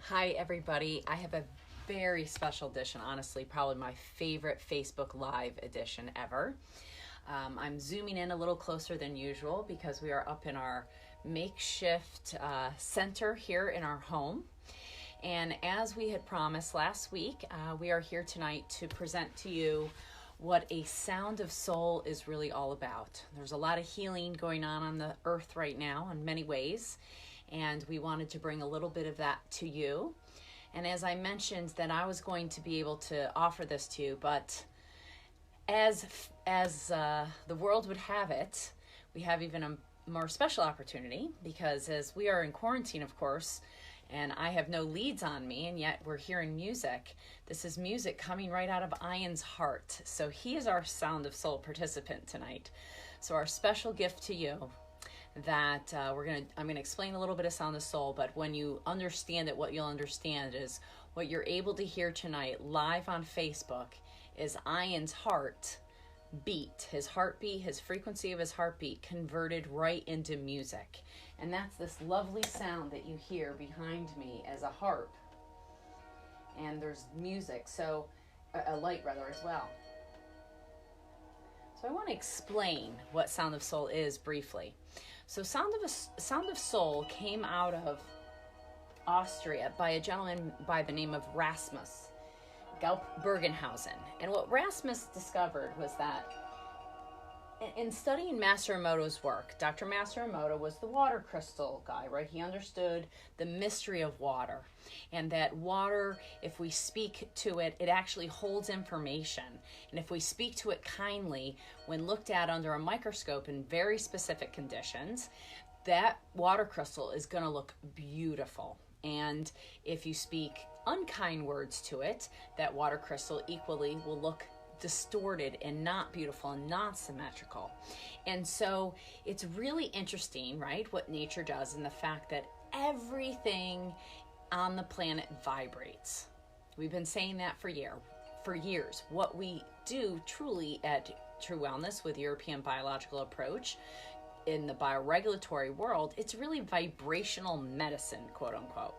Hi everybody, I have a very special edition, honestly, probably my favorite Facebook Live edition ever. I'm zooming in a little closer than usual because we are up in our makeshift center here in our home. And as we had promised last week, we are here tonight to present to you what a sound of soul is really all about. There's a lot of healing going on the earth right now in many ways, and we wanted to bring a little bit of that to you. And as I mentioned that I was going to be able to offer this to you, but as the world would have it, we have even a more special opportunity, because as we are in quarantine, of course, and I have no leads on me, and yet we're hearing music. This is music coming right out of Ian's heart. So he is our Sound of Soul participant tonight. So our special gift to you that I'm gonna explain a little bit of Sound of Soul, but when you understand it, what you'll understand is what you're able to hear tonight live on Facebook is Ian's heart beat, his heartbeat, his frequency of his heartbeat converted right into music. And that's this lovely sound that you hear behind me as a harp. And there's music, so a light rather as well. So I want to explain what Sound of Soul is briefly. So Sound of Soul came out of Austria by a gentleman by the name of Rasmus Bergenhausen. And what Rasmus discovered was that in studying Masaru Emoto's work, Dr. Masaru Emoto was the water crystal guy, right? He understood the mystery of water, and that water, if we speak to it, it actually holds information. And if we speak to it kindly, when looked at under a microscope in very specific conditions, that water crystal is going to look beautiful. And if you speak unkind words to it, that water crystal equally will look distorted and not beautiful and not symmetrical. And so it's really interesting, right, what nature does, and the fact that everything on the planet vibrates. We've been saying that for years. What we do truly at True Wellness with European Biological Approach in the bioregulatory world, it's really vibrational medicine, quote unquote,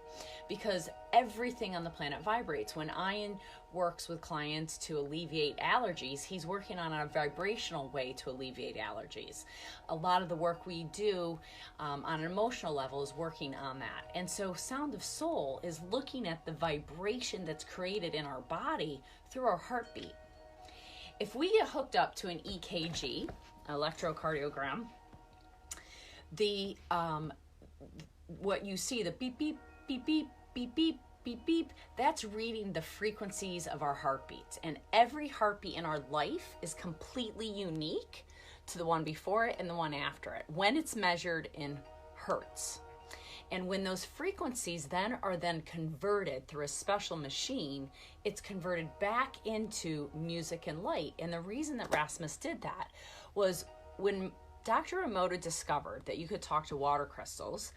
because everything on the planet vibrates. When Ian works with clients to alleviate allergies, he's working on a vibrational way to alleviate allergies. A lot of the work we do on an emotional level is working on that. And so Sound of Soul is looking at the vibration that's created in our body through our heartbeat. If we get hooked up to an EKG, electrocardiogram, what you see, the beep, beep, beep, beep, beep, beep, beep, beep, that's reading the frequencies of our heartbeats. And every heartbeat in our life is completely unique to the one before it and the one after it, when it's measured in hertz. And when those frequencies are converted through a special machine, it's converted back into music and light. And the reason that Rasmus did that was when Dr. Emoto discovered that you could talk to water crystals,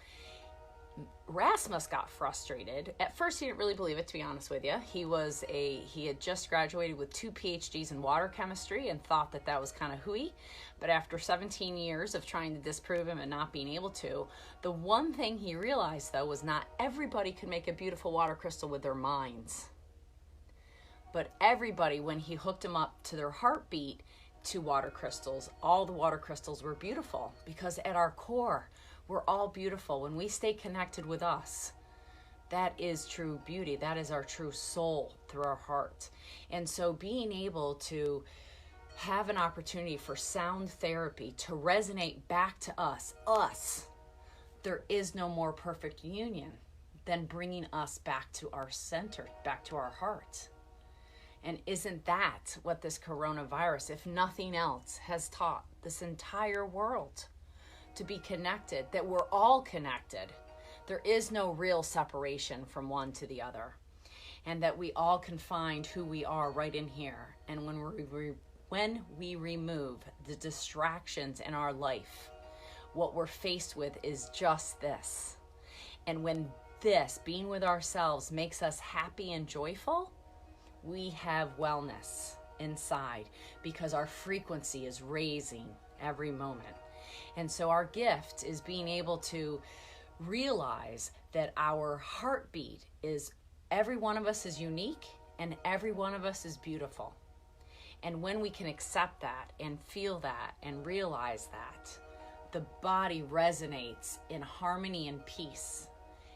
Rasmus got frustrated. At first, he didn't really believe it, to be honest with you. He had just graduated with 2 PhDs in water chemistry and thought that was kind of hooey. But after 17 years of trying to disprove him and not being able to, the one thing he realized, though, was not everybody could make a beautiful water crystal with their minds. But everybody, when he hooked them up to their heartbeat, to water crystals, all the water crystals were beautiful, because at our core, we're all beautiful. When we stay connected with us, that is true beauty. That is our true soul through our heart. And so being able to have an opportunity for sound therapy to resonate back to us, there is no more perfect union than bringing us back to our center, back to our heart. And isn't that what this coronavirus, if nothing else, has taught this entire world? To be connected, that we're all connected. There is no real separation from one to the other. And that we all can find who we are right in here. And when we remove the distractions in our life, what we're faced with is just this. And when this, being with ourselves, makes us happy and joyful, we have wellness inside, because our frequency is raising every moment. And so our gift is being able to realize that our heartbeat is, every one of us is unique and every one of us is beautiful. And when we can accept that and feel that and realize that, the body resonates in harmony and peace,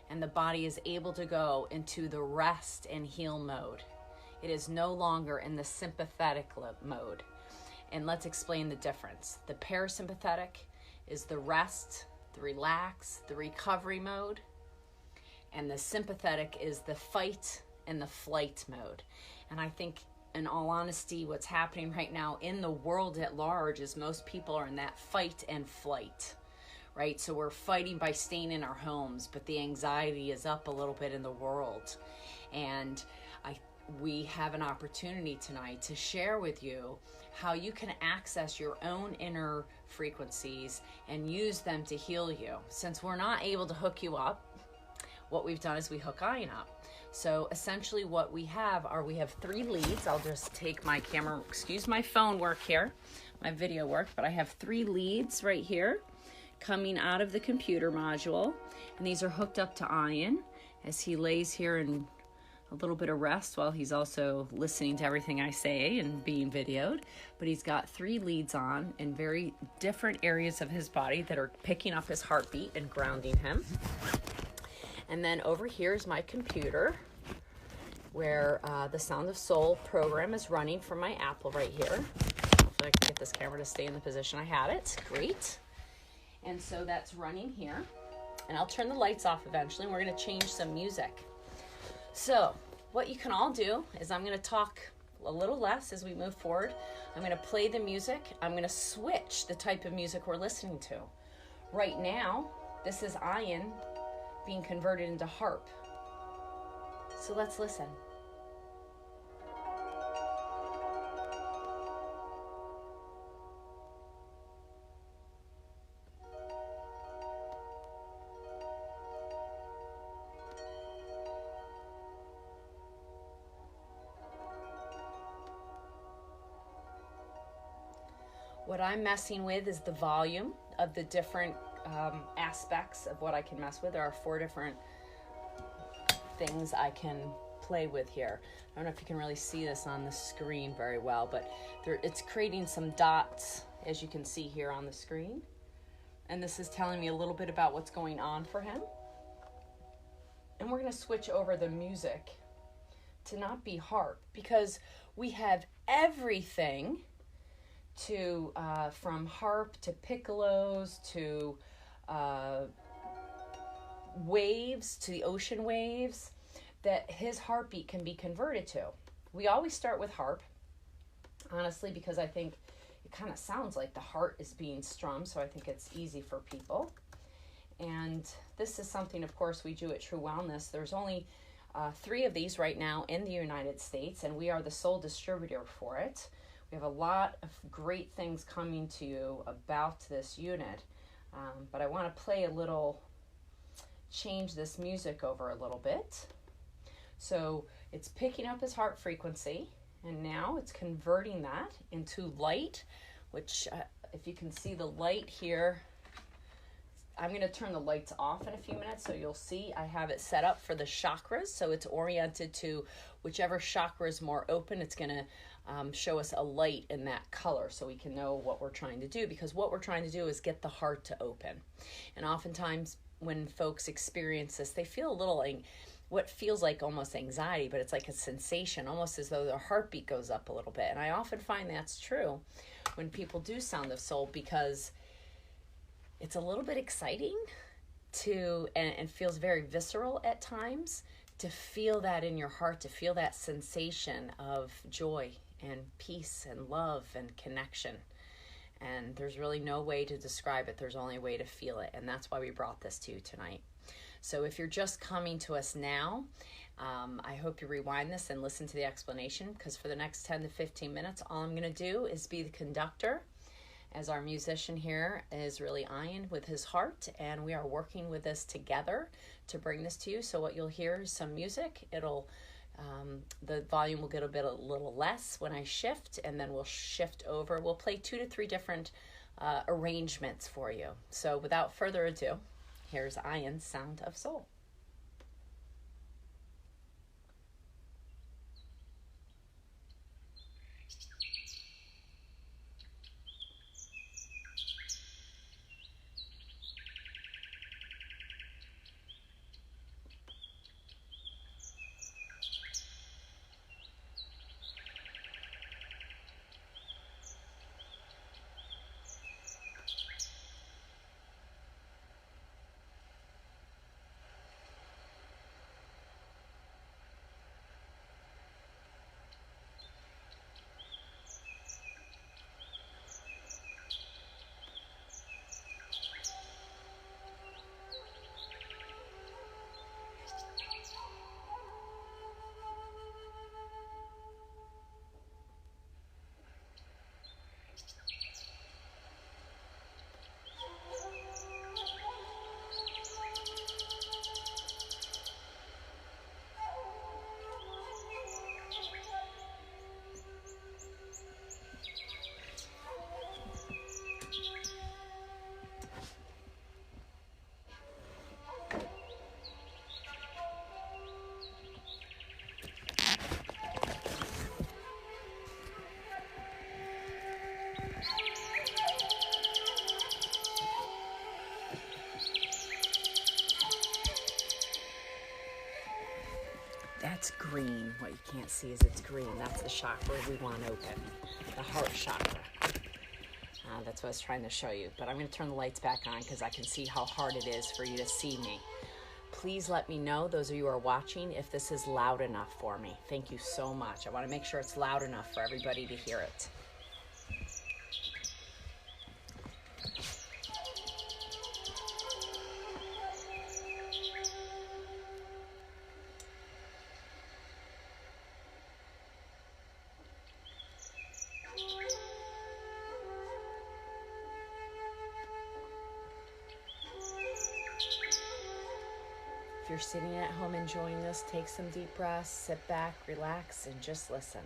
and the body is able to go into the rest and heal mode. It is no longer in the sympathetic mode. And let's explain the difference. The parasympathetic is the rest, the relax, the recovery mode, and the sympathetic is the fight and the flight mode. And I think, in all honesty, what's happening right now in the world at large is most people are in that fight and flight, right? So we're fighting by staying in our homes, but the anxiety is up a little bit in the world. And we have an opportunity tonight to share with you how you can access your own inner frequencies and use them to heal you. Since we're not able to hook you up, what we've done is we hook Ian up. So essentially what we have 3 leads. I'll just take my camera, excuse my phone work here, my video work, but I have 3 leads right here coming out of the computer module. And these are hooked up to Ian as he lays here in a little bit of rest while he's also listening to everything I say and being videoed. But he's got 3 leads on in very different areas of his body that are picking up his heartbeat and grounding him. And then over here is my computer where the Sound of Soul program is running from my Apple right here. Hopefully I can get this camera to stay in the position I had it. Great. And so that's running here. And I'll turn the lights off eventually, and we're going to change some music. So what you can all do is I'm going to talk a little less as we move forward. I'm going to play the music. I'm going to switch the type of music we're listening to. Right now, this is Ian being converted into harp. So let's listen. What I'm messing with is the volume of the different aspects of what I can mess with. There are 4 different things I can play with here. I don't know if you can really see this on the screen very well, but it's creating some dots, as you can see here on the screen. And this is telling me a little bit about what's going on for him. And we're going to switch over the music to not be harp, because we have everything to from harp to piccolos to waves, to the ocean waves, that his heartbeat can be converted to. We always start with harp, honestly, because I think it kind of sounds like the heart is being strummed, so I think it's easy for people. And this is something, of course, we do at True Wellness. There's only 3 of these right now in the United States, and we are the sole distributor for it. We have a lot of great things coming to you about this unit, but I want to play a little, change this music over a little bit. So it's picking up his heart frequency, and now it's converting that into light, which if you can see the light here, I'm going to turn the lights off in a few minutes, so you'll see I have it set up for the chakras, so it's oriented to whichever chakra is more open. It's going to show us a light in that color so we can know what we're trying to do, because what we're trying to do is get the heart to open. And oftentimes when folks experience this, they feel a little like what feels like almost anxiety, but it's like a sensation, almost as though their heartbeat goes up a little bit. And I often find that's true when people do Sound of Soul, because it's a little bit exciting and feels very visceral at times, to feel that in your heart, to feel that sensation of joy and peace and love and connection. And there's really no way to describe it. There's only a way to feel it. And that's why we brought this to you tonight. So if you're just coming to us now, I hope you rewind this and listen to the explanation, because for the next 10 to 15 minutes, all I'm going to do is be the conductor, as our musician here is really Ian with his heart, and we are working with this together to bring this to you. So what you'll hear is some music. The volume will get a little less when I shift, and then we'll shift over. We'll play 2 to 3 different arrangements for you. So without further ado, here's Ian's Sound of Soul. That's green. What you can't see is it's green. That's the chakra we want open, the heart chakra. That's what I was trying to show you. But I'm going to turn the lights back on because I can see how hard it is for you to see me. Please let me know, those of you who are watching, if this is loud enough for me. Thank you so much. I want to make sure it's loud enough for everybody to hear it. If you're sitting at home enjoying this, take some deep breaths, sit back, relax, and just listen.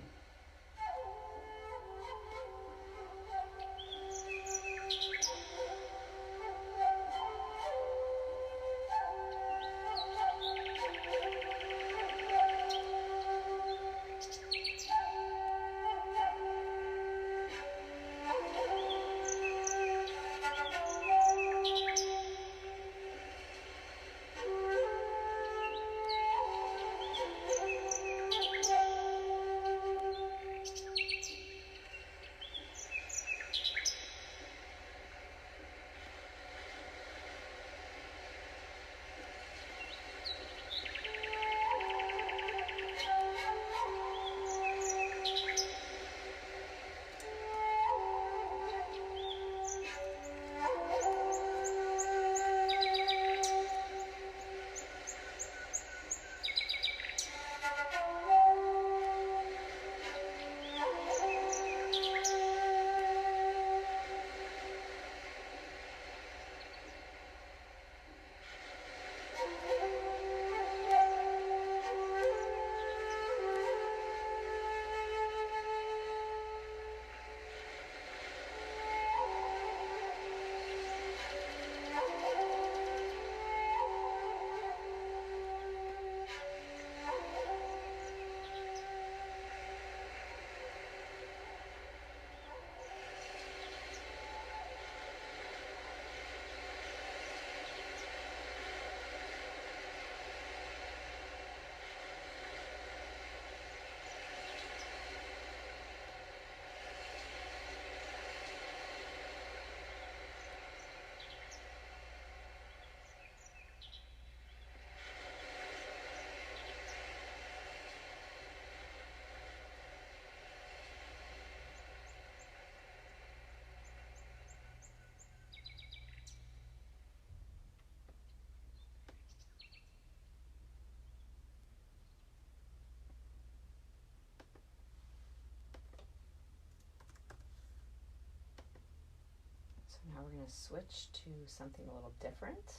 Now we're going to switch to something a little different.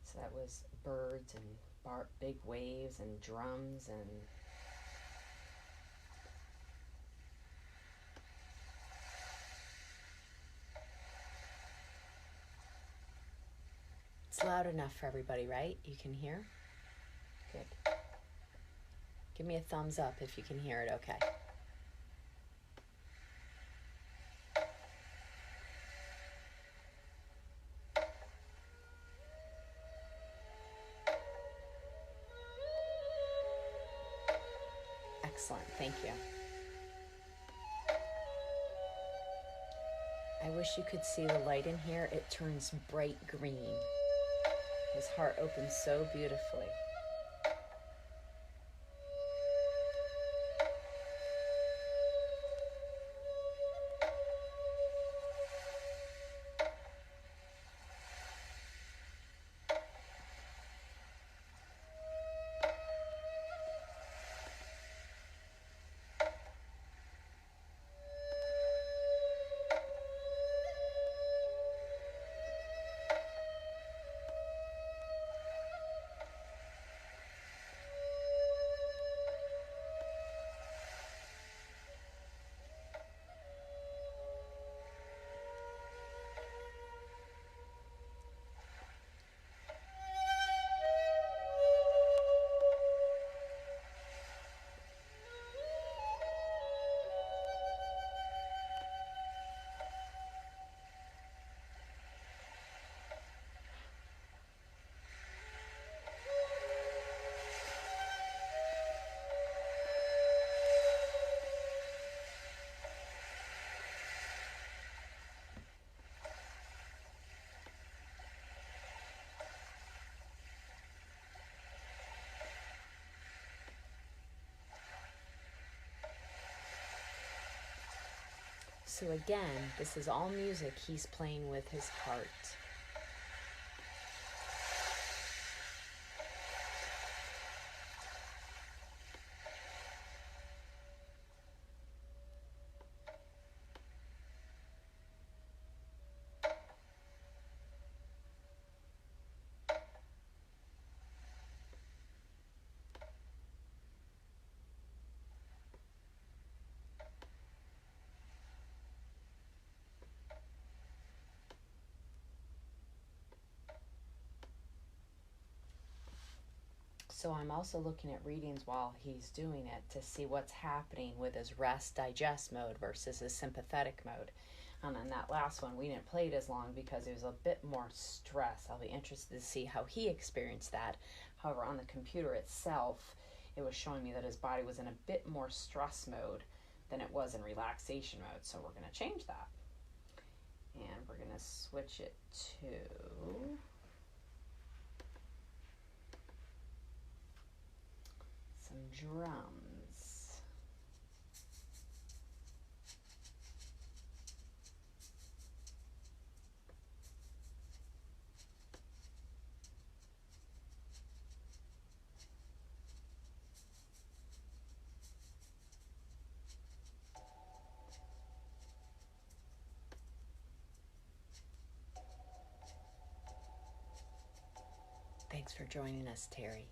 So that was birds and big waves and drums and it's loud enough for everybody, right? You can hear? Good. Give me a thumbs up if you can hear it okay. Excellent, thank you. I wish you could see the light in here. It turns bright green. His heart opens so beautifully. So again, this is all music he's playing with his heart. So I'm also looking at readings while he's doing it to see what's happening with his rest digest mode versus his sympathetic mode. And on that last one, we didn't play it as long because it was a bit more stress. I'll be interested to see how he experienced that. However, on the computer itself, it was showing me that his body was in a bit more stress mode than it was in relaxation mode. So we're going to change that. And we're going to switch it to some drums. Thanks for joining us, Terry.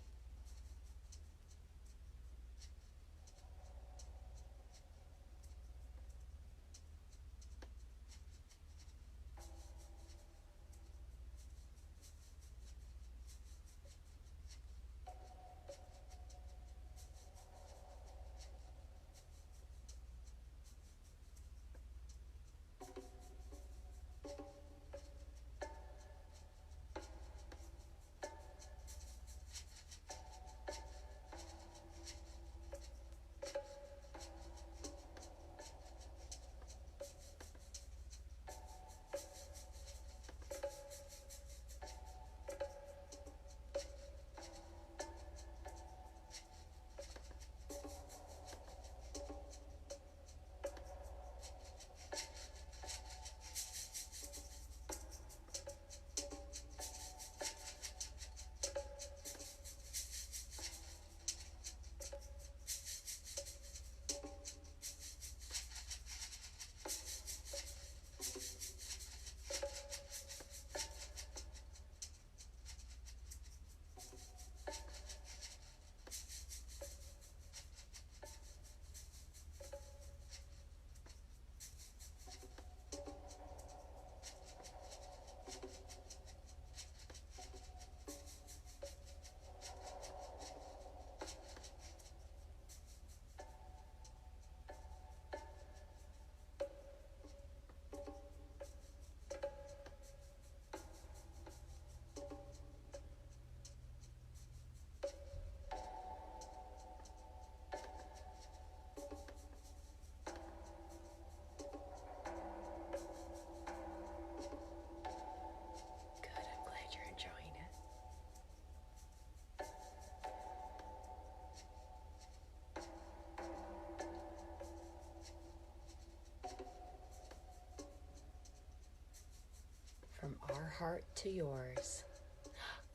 From our heart to yours.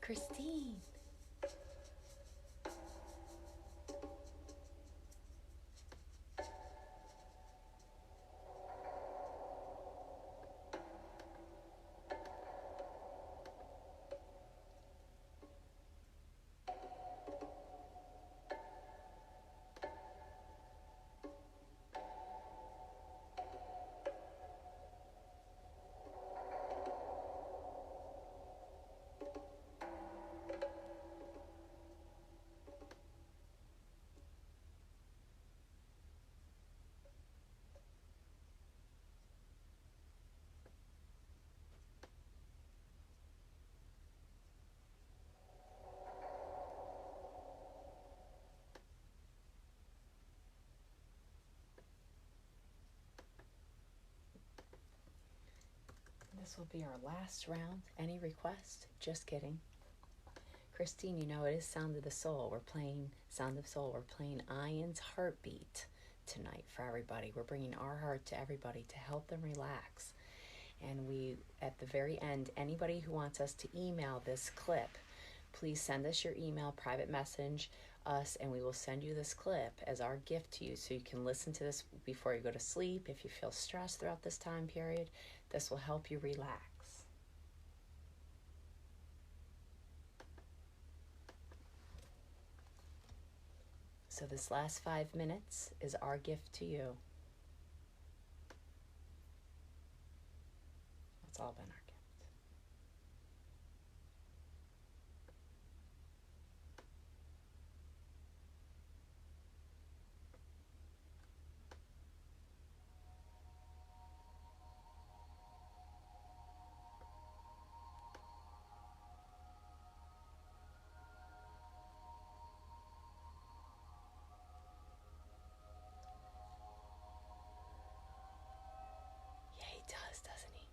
Christine. This will be our last round. Any request? Just kidding. Christine, you know it is Sound of the Soul. We're playing Sound of Soul. We're playing Ian's heartbeat tonight for everybody. We're bringing our heart to everybody to help them relax. And we, at the very end, anybody who wants us to email this clip, please send us your email, private message us, and we will send you this clip as our gift to you so you can listen to this before you go to sleep. If you feel stressed throughout this time period, this will help you relax. So this last 5 minutes is our gift to you. That's all been our gift. Yeah, he does, doesn't he?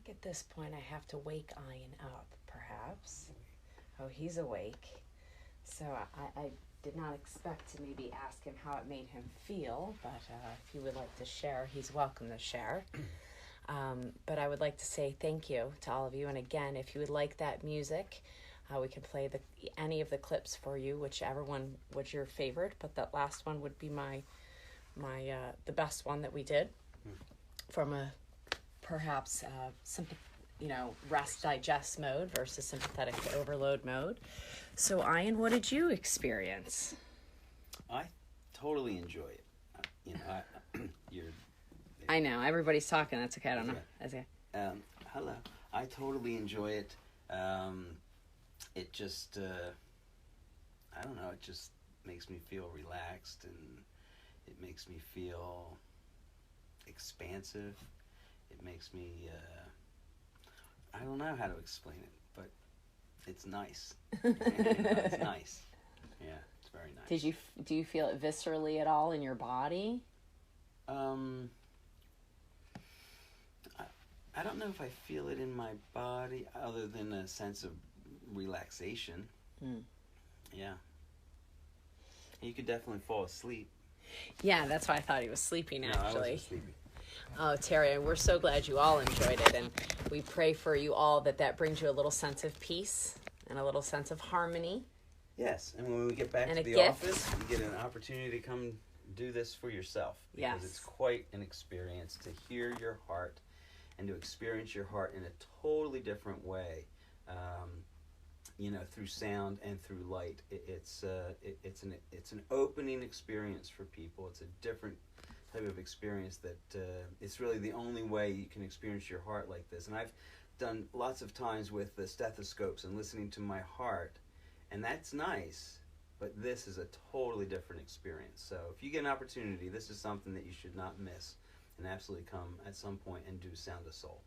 think at this point I have to wake Ian up, perhaps. Oh, he's awake. So I did not expect to maybe ask him how it made him feel, but if he would like to share, he's welcome to share. But I would like to say thank you to all of you. And again, if you would like that music, we can play any of the clips for you, whichever one was your favorite. But that last one would be the best one that we did from a perhaps rest digest mode versus sympathetic to overload mode. So Ian, what did you experience? I totally enjoy it. I know everybody's talking. That's okay. I don't know. That's okay. Hello. I totally enjoy it. It just, I don't know. It just makes me feel relaxed, and it makes me feel expansive. It makes me. I don't know how to explain it, but it's nice. It's nice. Yeah, it's very nice. Do you feel it viscerally at all in your body? I don't know if I feel it in my body other than a sense of relaxation. Yeah. You could definitely fall asleep. Yeah, that's why I thought he was sleeping, actually. No, I wasn't sleeping. Oh, Terry, we're so glad you all enjoyed it, and we pray for you all that brings you a little sense of peace and a little sense of harmony. Yes, and when we get back to the office, you get an opportunity to come do this for yourself. Because it's quite an experience to hear your heart and to experience your heart in a totally different way, through sound and through light. It's an opening experience for people. It's a different type of experience that it's really the only way you can experience your heart like this. And I've done lots of times with the stethoscopes and listening to my heart, and that's nice, but this is a totally different experience. So if you get an opportunity, this is something that you should not miss, and absolutely come at some point and do Sound of Soul.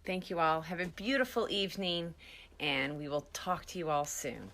Thank you all. Have a beautiful evening, and we will talk to you all soon.